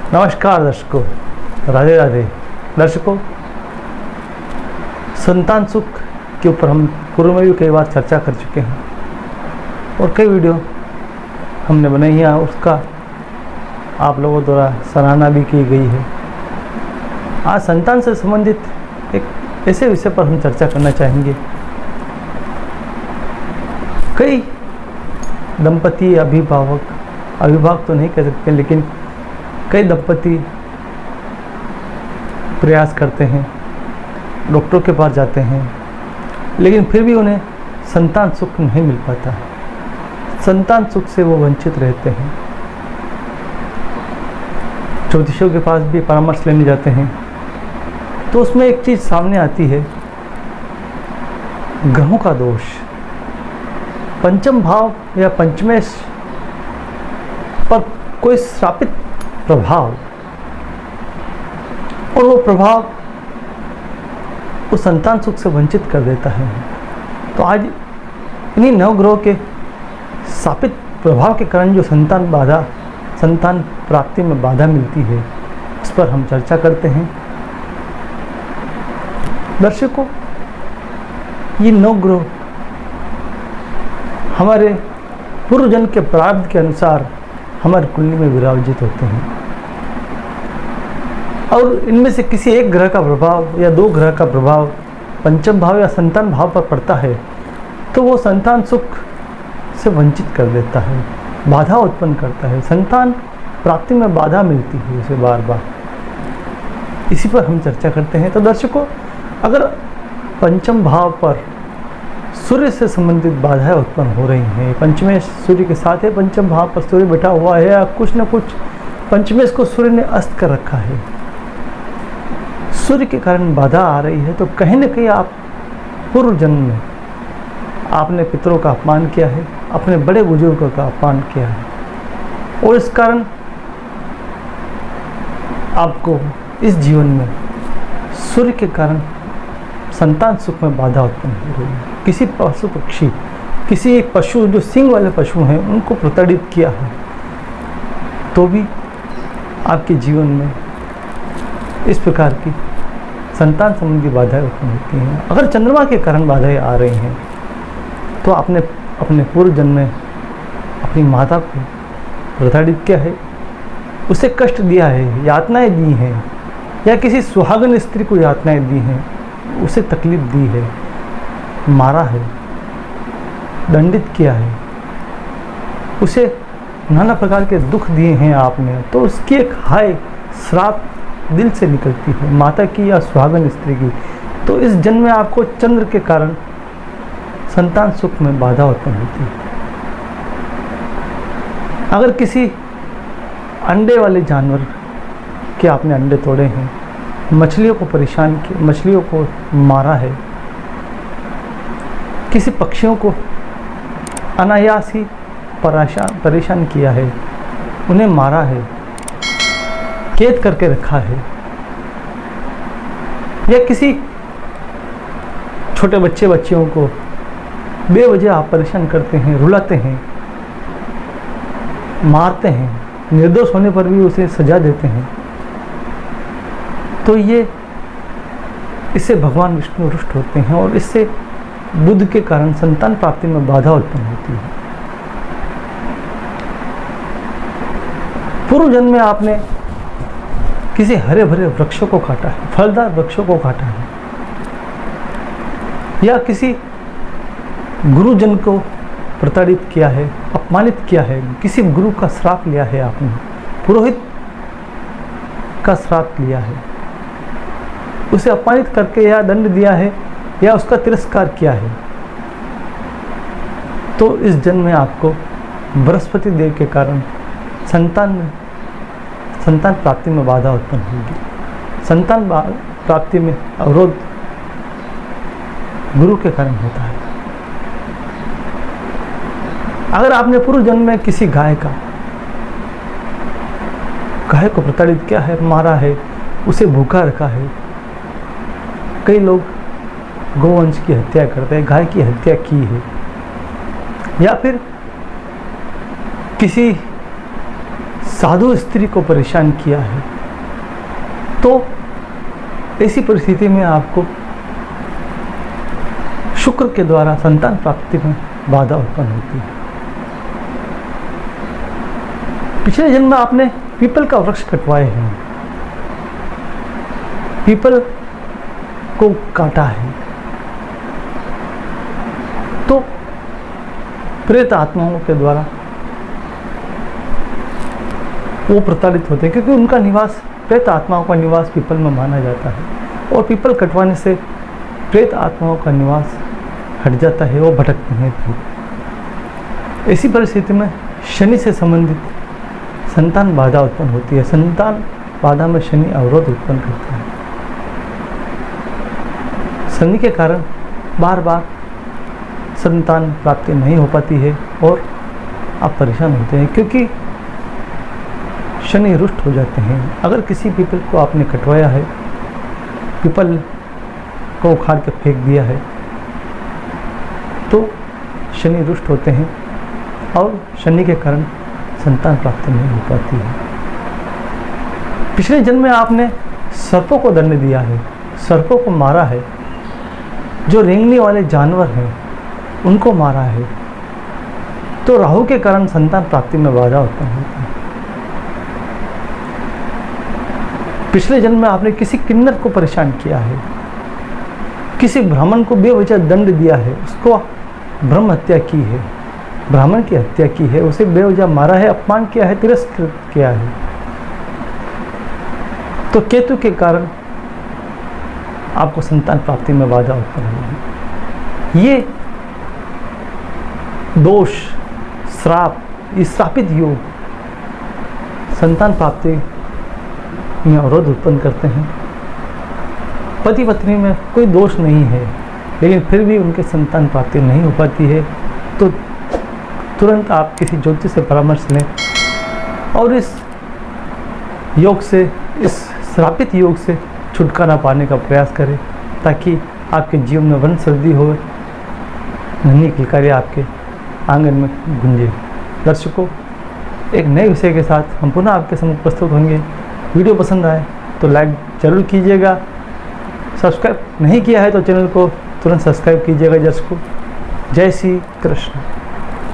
नमस्कार दर्शकों, राधे राधे। दर्शकों, संतान सुख के ऊपर हम पूर्व में भी कई बार चर्चा कर चुके हैं और कई वीडियो हमने बनाई है, उसका आप लोगों द्वारा सराहना भी की गई है। आज संतान से संबंधित एक ऐसे विषय पर हम चर्चा करना चाहेंगे। कई दंपति अभिभावक तो नहीं कह सकते, लेकिन कई दंपति प्रयास करते हैं, डॉक्टरों के पास जाते हैं, लेकिन फिर भी उन्हें संतान सुख नहीं मिल पाता है। संतान सुख से वो वंचित रहते हैं। ज्योतिषियों के पास भी परामर्श लेने जाते हैं तो उसमें एक चीज़ सामने आती है, ग्रहों का दोष। पंचम भाव या पंचमेश पर कोई श्रापित प्रभाव, और वो प्रभाव उस संतान सुख से वंचित कर देता है। तो आज इन्हीं नवग्रहों के शापित प्रभाव के कारण जो संतान प्राप्ति में बाधा मिलती है, उस पर हम चर्चा करते हैं। दर्शकों, ये नवग्रह हमारे पूर्वजन्म के प्रारब्ध के अनुसार हमारी कुंडली में विराजित होते हैं, और इनमें से किसी एक ग्रह का प्रभाव या दो ग्रह का प्रभाव पंचम भाव या संतान भाव पर पड़ता है तो वो संतान सुख से वंचित कर देता है, बाधा उत्पन्न करता है। संतान प्राप्ति में बाधा मिलती है उसे बार बार। इसी पर हम चर्चा करते हैं। तो दर्शकों, अगर पंचम भाव पर सूर्य से संबंधित बाधाएं उत्पन्न हो रही हैं, पंचमेश सूर्य के साथ है, पंचम भाव पर सूर्य बैठा हुआ है, या कुछ न कुछ पंचमेश को सूर्य ने अस्त कर रखा है, सूर्य के कारण बाधा आ रही है, तो कहीं न कहीं आप पूर्व जन्म में आपने पितरों का अपमान किया है, अपने बड़े बुजुर्गों का अपमान किया है, और इस कारण आपको इस जीवन में सूर्य के कारण संतान सुख में बाधा उत्पन्न हो रही है। किसी पशु पक्षी, किसी एक पशु जो सिंग वाले पशु हैं, उनको प्रताड़ित किया है, तो भी आपके जीवन में इस प्रकार की संतान संबंधी बाधाएं उत्पन्न होती हैं। अगर चंद्रमा के कारण बाधाएं आ रही हैं तो आपने अपने पूर्व जन्म में अपनी माता को प्रताड़ित किया है, उसे कष्ट दिया है, यातनाएं दी हैं, या किसी सुहागन स्त्री को यातनाएं दी हैं, उसे तकलीफ दी है, मारा है, दंडित किया है, उसे नाना प्रकार के दुख दिए हैं आपने, तो उसकी एक हाय श्राप दिल से निकलती है, माता की या सुहागन स्त्री की। तो इस जन्म में आपको चंद्र के कारण संतान सुख में बाधा उत्पन्न होती है। अगर किसी अंडे वाले जानवर के आपने अंडे तोड़े हैं, मछलियों को परेशान किया, मछलियों को मारा है, किसी पक्षियों को अनायास ही परेशान किया है, उन्हें मारा है, कैद करके रखा है, या किसी छोटे बच्चियों को बेवजह आप परेशान करते हैं, रुलाते हैं, मारते हैं, निर्दोष होने पर भी उसे सजा देते हैं, तो इससे भगवान विष्णु रुष्ट होते हैं, और इससे बुद्ध के कारण संतान प्राप्ति में बाधा उत्पन्न होती है। पूर्व जन्म में आपने किसी हरे भरे वृक्षों को काटा है, फलदार वृक्षों को काटा है, या किसी गुरुजन को प्रताड़ित किया है, अपमानित किया है, किसी गुरु का श्राप लिया है, आपने पुरोहित का श्राप लिया है, उसे अपमानित करके या दंड दिया है, या उसका तिरस्कार किया है, तो इस जन्म में आपको बृहस्पति देव के कारण संतान प्राप्ति में बाधा उत्पन्न होगी। संतान प्राप्ति में अवरोध गुरु के कारण होता है। अगर आपने पूर्व जन्म में किसी गाय को प्रताड़ित किया है, मारा है, उसे भूखा रखा है, कई लोग गोवंश की हत्या करते हैं, गाय की हत्या की है, या फिर किसी साधु स्त्री को परेशान किया है, तो ऐसी परिस्थिति में आपको शुक्र के द्वारा संतान प्राप्ति में बाधा उत्पन्न होती है। पिछले जन्म में आपने पीपल का वृक्ष कटवाए हैं, पीपल को काटा है, तो प्रेत आत्माओं के द्वारा वो प्रताड़ित होते हैं, क्योंकि उनका निवास, प्रेत आत्माओं का निवास पीपल में माना जाता है, और पीपल कटवाने से प्रेत आत्माओं का निवास हट जाता है, वो भटकते हैं फिर। ऐसी परिस्थिति में शनि से संबंधित संतान बाधा उत्पन्न होती है। संतान बाधा में शनि अवरोध उत्पन्न करता है। शनि के कारण बार बार संतान प्राप्ति नहीं हो पाती है और आप परेशान होते हैं, क्योंकि शनि रुष्ट हो जाते हैं। अगर किसी पीपल को आपने कटवाया है, पीपल को उखाड़ के फेंक दिया है, तो शनि रुष्ट होते हैं और शनि के कारण संतान प्राप्ति नहीं हो पाती है। पिछले जन्म में आपने सर्पों को दंड दिया है, सर्पों को मारा है, जो रेंगने वाले जानवर हैं उनको मारा है, तो राहु के कारण संतान प्राप्ति में बाधा उत्पन्न होती है। पिछले जन्म में आपने किसी किन्नर को परेशान किया है, किसी ब्राह्मण को बेवजह दंड दिया है, उसको ब्रह्म हत्या की है, ब्राह्मण की हत्या की है, उसे बेवजह मारा है, अपमान किया है, तिरस्कृत किया है, तो केतु के कारण आपको संतान प्राप्ति में बाधा उत्पन्न होगी। ये दोष, श्राप, ये श्रापित योग संतान प्राप्ति में अवरोध उत्पन्न करते हैं। पति पत्नी में कोई दोष नहीं है, लेकिन फिर भी उनके संतान प्राप्ति नहीं हो पाती है, तो तुरंत आप किसी ज्योतिष से परामर्श लें और इस योग से, इस श्रापित योग से छुटकारा पाने का प्रयास करें, ताकि आपके जीवन में वंश वृद्धि हो, नन्ही किलकारी आपके आंगन में गूंजे। दर्शकों, एक नए विषय के साथ हम पुनः आपके सम्मुख प्रस्तुत होंगे। वीडियो पसंद आए तो लाइक जरूर कीजिएगा, सब्सक्राइब नहीं किया है तो चैनल को तुरंत सब्सक्राइब कीजिएगा। दर्शकों, जय श्री कृष्ण।